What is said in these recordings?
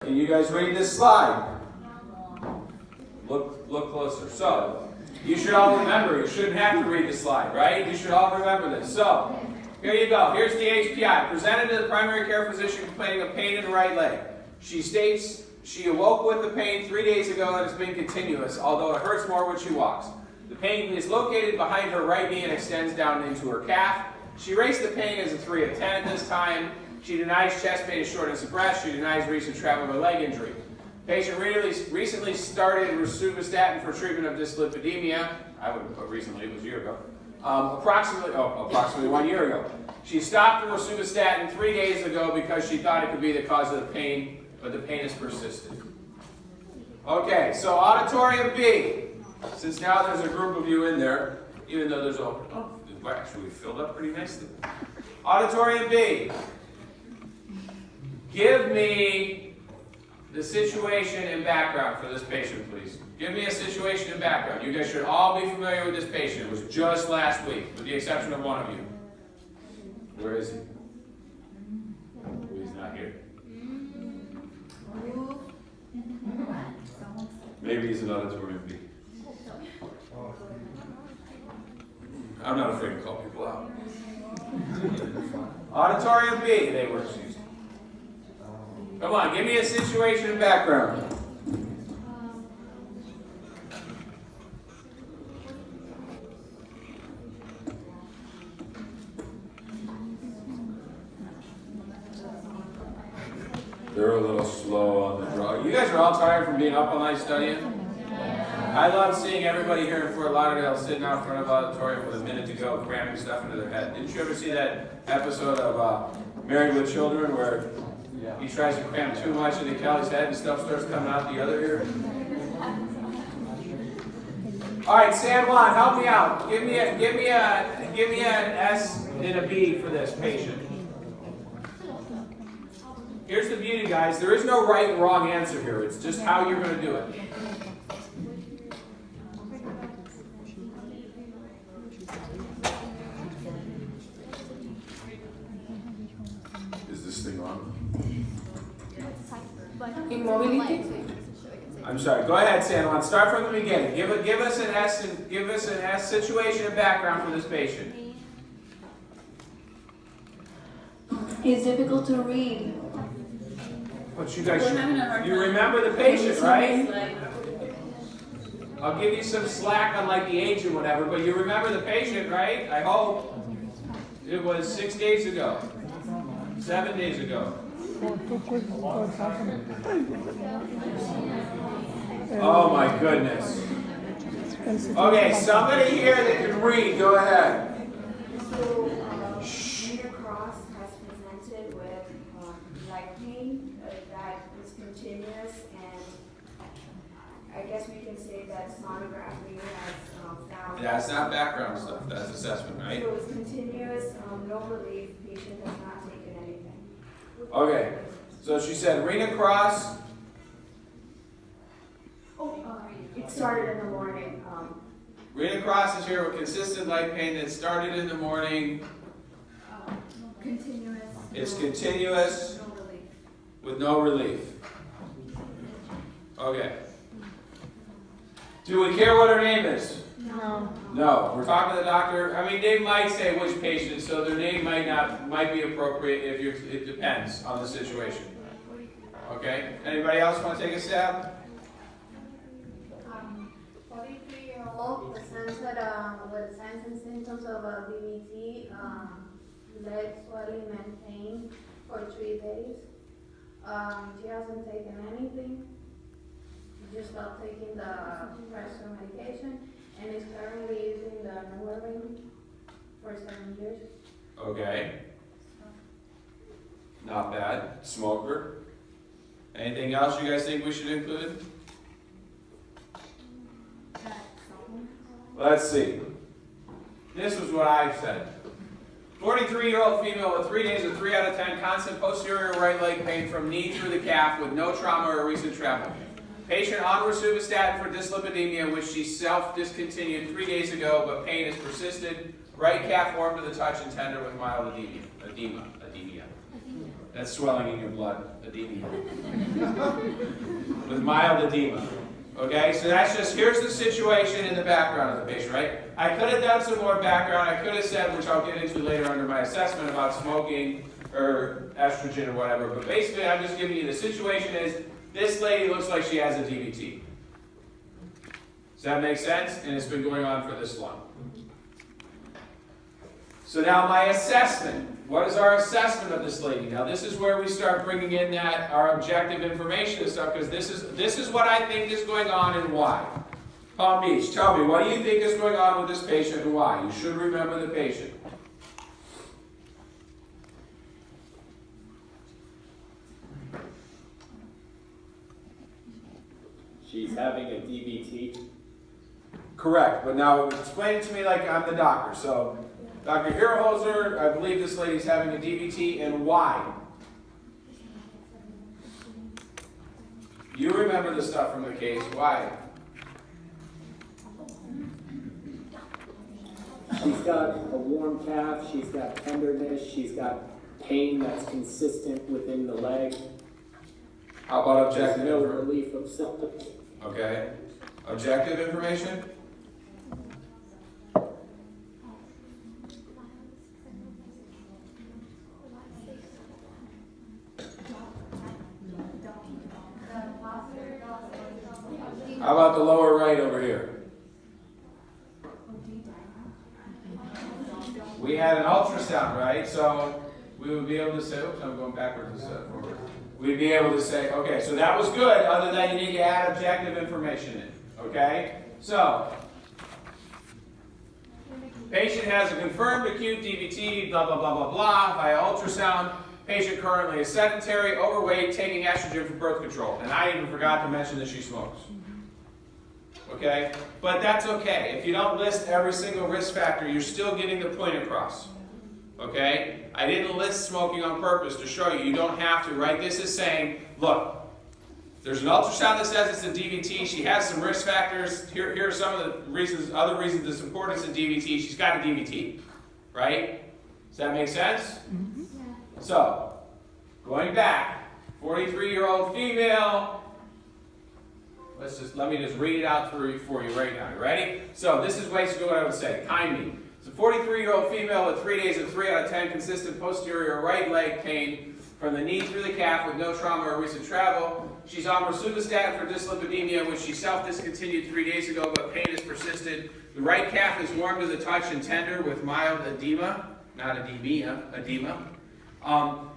Can you guys read this slide? Look closer. So, you should all remember, you shouldn't have to read the slide, right? You should all remember this. So, here you go. Here's the HPI. Presented to the primary care physician complaining of pain in the right leg. She states she awoke with the pain 3 days ago and it's been continuous, although it hurts more when she walks. The pain is located behind her right knee and extends down into her calf. She rates the pain as a 3 of 10 at this time. She denies chest pain and shortness of breath. She denies recent travel or leg injury. Patient recently started rosuvastatin for treatment of dyslipidemia. I would put recently, it was a year ago. Approximately 1 year ago. She stopped the rosuvastatin 3 days ago because she thought it could be the cause of the pain, but the pain has persisted. Okay, so auditorium B. Since now there's a group of you in there, even though there's actually we filled up pretty nicely. Auditorium B. Give me the situation and background for this patient, please. Give me a situation and background. You guys should all be familiar with this patient. It was just last week, with the exception of one of you. Where is he? He's not here. Maybe he's in auditorium B. I'm not afraid to call people out. Auditorium B, they were excused. Come on, give me a situation and background. They're a little slow on the draw. You guys are all tired from being up all night studying? I love seeing everybody here in Fort Lauderdale sitting out front of the auditorium with a minute to go cramming stuff into their head. Didn't you ever see that episode of Married with Children where he tries to cram too much into Kelly's head and stuff starts coming out the other ear? All right, San Juan, help me out. Give me an S and a B for this patient. Here's the beauty, guys. There is no right and wrong answer here. It's just how you're going to do it. Is this thing on? Immobility. I'm sorry. Go ahead, San Juan. Start from the beginning. Give us an S situation and background for this patient. It's difficult to read. But you guys, you remember the patient, right? I'll give you some slack on like the age and whatever, but you remember the patient, right? I hope. It was 6 days ago. 7 days ago. Oh my goodness. Okay, somebody here that can read, go ahead. Cross has presented with leg pain that is continuous, and I guess we can say that sonography has found. Yeah, it's not background stuff, that's assessment, right? So it's continuous, no relief, patient has not taken anything. Okay, so she said Rena Cross. It started in the morning. Rena Cross is here with consistent leg pain that started in the morning. Continuous. It's continuous No relief. with no relief. Okay. Do we care what her name is? No. No. We're talking to the doctor. I mean, they might say which patient, so their name might be appropriate if you're. It depends on the situation. Okay. Anybody else want to take a stab? 43-year-old presented with signs and symptoms of BBT, leg swelling and pain for 3 days. She hasn't taken anything. She just stopped taking the pressure medication and is currently using the Nuvaring for 7 years. Okay. Not bad. Smoker. Anything else you guys think we should include? Let's see. This was what I said. 43-year-old female with 3 days of 3 out of 10 constant posterior right leg pain from knee through the calf with no trauma or recent travel. Patient on rosuvastatin for dyslipidemia, which she self-discontinued 3 days ago, but pain has persisted. Right calf warm to the touch and tender with mild edema. That's swelling in your blood, edema. With mild edema. Okay, so that's just, here's the situation in the background of the patient, right? I could have done some more background. I could have said, which I'll get into later under my assessment, about smoking or estrogen or whatever. But basically, I'm just giving you the situation is, this lady looks like she has a DVT. Does that make sense? And it's been going on for this long. So now my assessment. What is our assessment of this lady? Now this is where we start bringing in that our objective information and stuff, because this is what I think is going on and why. Palm Beach, tell me, what do you think is going on with this patient and why? You should remember the patient. She's having a DVT. Correct, but now explain it to me like I'm the doctor. So, Dr. Hiraholzer, I believe this lady's having a DVT, and why? You remember the stuff from the case. Why? She's got a warm calf, she's got tenderness, she's got pain that's consistent within the leg. How about There's objective no information? relief of symptoms. Okay. Objective information? How about the lower right over here? We had an ultrasound, right? So we would be able to say, oops, I'm going backwards instead of forward. We'd be able to say, okay, so that was good, other than you need to add objective information in, okay? So, patient has a confirmed acute DVT, blah, blah, blah, blah, blah, via ultrasound. Patient currently is sedentary, overweight, taking estrogen for birth control. And I even forgot to mention that she smokes. Okay? But that's okay. If you don't list every single risk factor, you're still getting the point across. Okay? I didn't list smoking on purpose to show you. You don't have to, right? This is saying, look, there's an ultrasound that says it's a DVT. She has some risk factors. Here are some of the reasons, other reasons it's important it's a DVT. She's got a DVT. Right? Does that make sense? Mm-hmm. So, going back, 43-year-old female. Let me just read it out for you right now. You ready? So this is basically what I would say. Timing. It's a 43-year-old female with 3 days of 3 out of 10 consistent posterior right leg pain from the knee through the calf with no trauma or recent travel. She's on rosuvastatin for dyslipidemia, which she self-discontinued 3 days ago, but pain has persisted. The right calf is warm to the touch and tender with mild edema, not edema.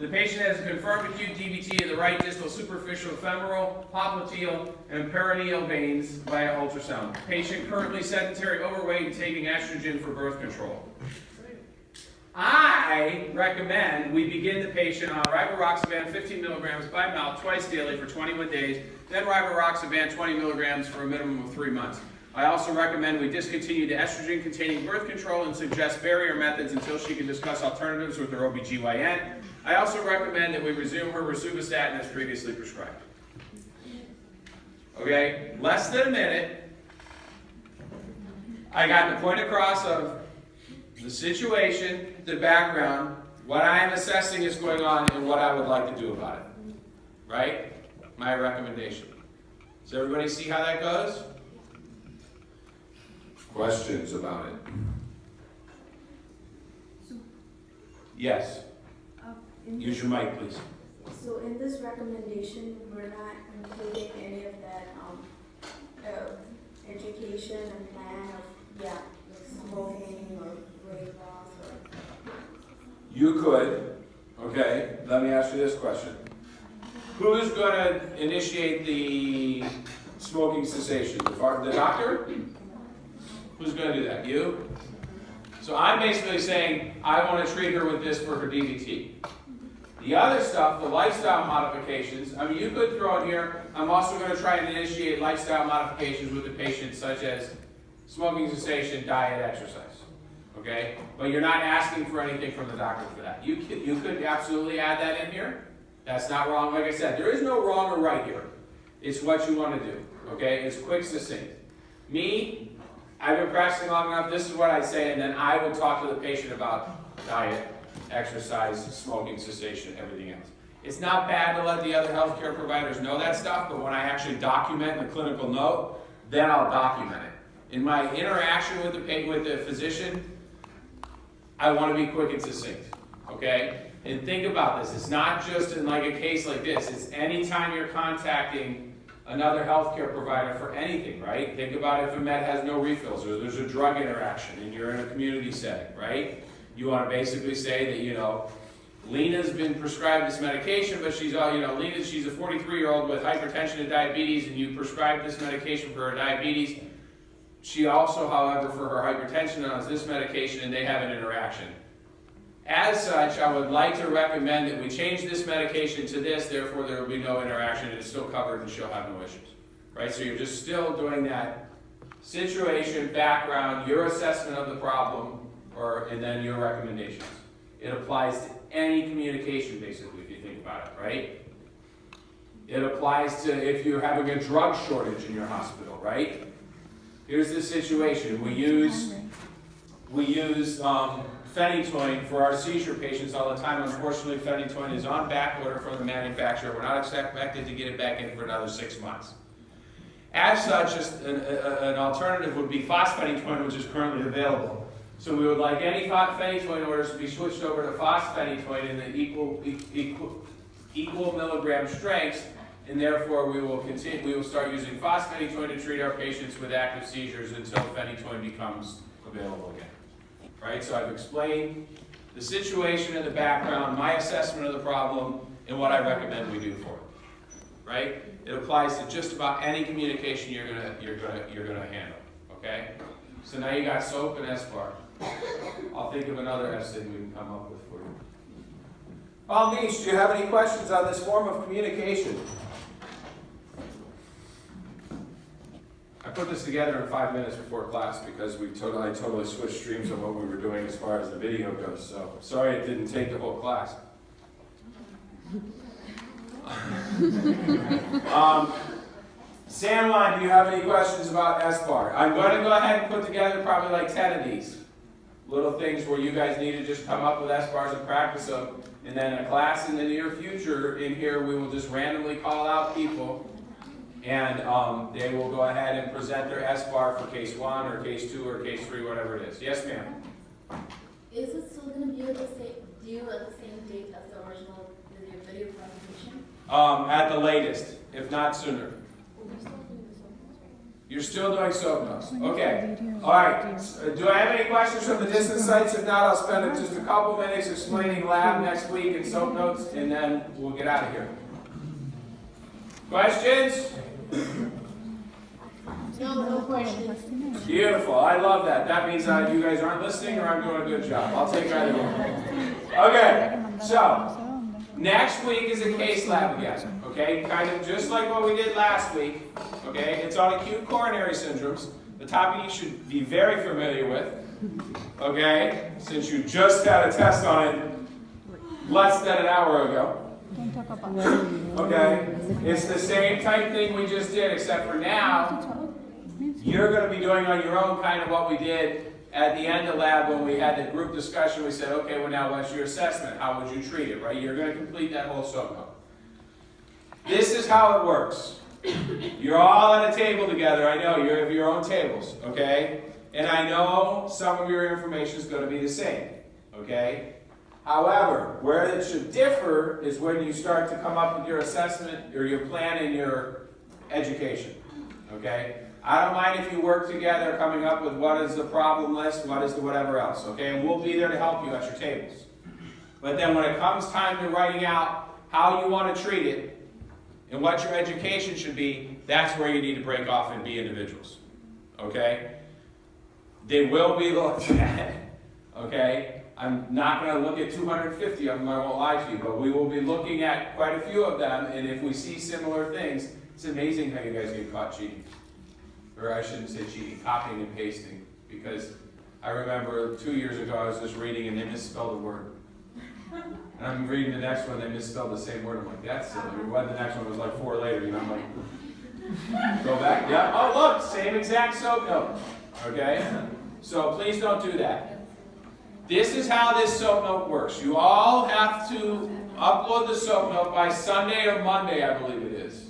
The patient has a confirmed acute DVT of the right distal superficial femoral, popliteal, and perineal veins via ultrasound. Patient currently sedentary, overweight, and taking estrogen for birth control. I recommend we begin the patient on rivaroxaban 15 milligrams by mouth twice daily for 21 days, then rivaroxaban 20 milligrams for a minimum of 3 months. I also recommend we discontinue the estrogen-containing birth control and suggest barrier methods until she can discuss alternatives with her OBGYN. I also recommend that we resume her rosuvastatin as previously prescribed. Okay, less than a minute. I got the point across of the situation, the background, what I am assessing is going on, and what I would like to do about it. Right? My recommendation. Does everybody see how that goes? Questions about it? Yes. Use your mic, please. So in this recommendation, we're not including any of that education and plan of, like smoking or weight loss or... You could. Okay, let me ask you this question. Who's going to initiate the smoking cessation? The doctor? Who's going to do that? You? So I'm basically saying I want to treat her with this for her DVT. The other stuff, the lifestyle modifications, I mean, you could throw in here, I'm also going to try and initiate lifestyle modifications with the patient, such as smoking cessation, diet, exercise. Okay? But you're not asking for anything from the doctor for that. You could absolutely add that in here. That's not wrong. Like I said, there is no wrong or right here. It's what you want to do. Okay? It's quick, succinct. Me, I've been practicing long enough. This is what I say, and then I will talk to the patient about diet, exercise, smoking cessation, everything else. It's not bad to let the other healthcare providers know that stuff, but when I actually document in the clinical note, then I'll document it. In my interaction with the physician, I want to be quick and succinct, okay? And think about this. It's not just in like a case like this. It's anytime you're contacting another healthcare provider for anything, right? Think about if a med has no refills or there's a drug interaction and you're in a community setting, right? You want to basically say that, you know, Lena's been prescribed this medication, but she's all, you know, she's a 43-year-old with hypertension and diabetes, and you prescribed this medication for her diabetes. She also, however, for her hypertension has this medication, and they have an interaction. As such, I would like to recommend that we change this medication to this, therefore there will be no interaction, and it's still covered and she'll have no issues. Right? So you're just still doing that situation, background, your assessment of the problem, and then your recommendations. It applies to any communication, basically, if you think about it, right? It applies to if you're having a drug shortage in your hospital, right? Here's the situation. We use phenytoin for our seizure patients all the time. Unfortunately, phenytoin is on back order from the manufacturer. We're not expected to get it back in for another 6 months. As such, just an alternative would be phosphenitoin, which is currently available. So we would like any phenytoin orders to be switched over to phosphenitoin in the equal milligram strengths, and therefore we will start using phosphenitoin to treat our patients with active seizures until phenytoin becomes available again. Right? So I've explained the situation in the background, my assessment of the problem, and what I recommend we do for it. Right? It applies to just about any communication you're gonna handle. Okay? So now you got SOAP and Sbar. I'll think of another S thing we can come up with for you. Palm Beach, do you have any questions on this form of communication? I put this together in 5 minutes before class because I totally switched streams on what we were doing as far as the video goes. So sorry it didn't take the whole class. San Juan, do you have any questions about Sbar? I'm going to go ahead and put together probably like 10 of these little things where you guys need to just come up with Sbars and practice them. And then a class in the near future in here, we will just randomly call out people and they will go ahead and present their Sbar for case 1 or case 2 or case 3, whatever it is. Yes, ma'am? Is it still going to be due at the same date as the original video presentation? At the latest, if not sooner. You're still doing SOAP notes. Okay. All right. Do I have any questions from the distance sites? If not, I'll spend just a couple minutes explaining lab next week and SOAP notes, and then we'll get out of here. Questions? No questions. Beautiful. I love that. That means you guys aren't listening or I'm doing a good job. I'll take either one. Okay. So, next week is a case lab again. Okay? Kind of just like what we did last week. Okay? It's on acute coronary syndromes. The topic you should be very familiar with. Okay? Since you just had a test on it less than an hour ago. Okay? It's the same type thing we just did, except for now, you're going to be doing on your own kind of what we did at the end of lab when we had the group discussion. We said, okay, well now what's your assessment? How would you treat it, right? You're going to complete that whole SOAP note. This is how it works. You're all at a table together. I know, you have your own tables, okay? And I know some of your information is going to be the same, okay? However, where it should differ is when you start to come up with your assessment or your plan and your education, okay? I don't mind if you work together coming up with what is the problem list, what is the whatever else, okay? And we'll be there to help you at your tables. But then when it comes time to writing out how you want to treat it and what your education should be, that's where you need to break off and be individuals, okay? They will be looked at, okay? I'm not going to look at 250 of them, I won't lie to you, but we will be looking at quite a few of them, and if we see similar things, it's amazing how you guys get caught cheating. Or I shouldn't say cheating, copying and pasting, because I remember 2 years ago I was just reading and they misspelled a word. And I'm reading the next one, they misspelled the same word. I'm like, that's silly. When the next one was like 4 later, you know, I'm like, go back, yeah, oh look, same exact SOAP note, okay? So please don't do that. This is how this SOAP note works. You all have to upload the soap note by Sunday or Monday, I believe it is.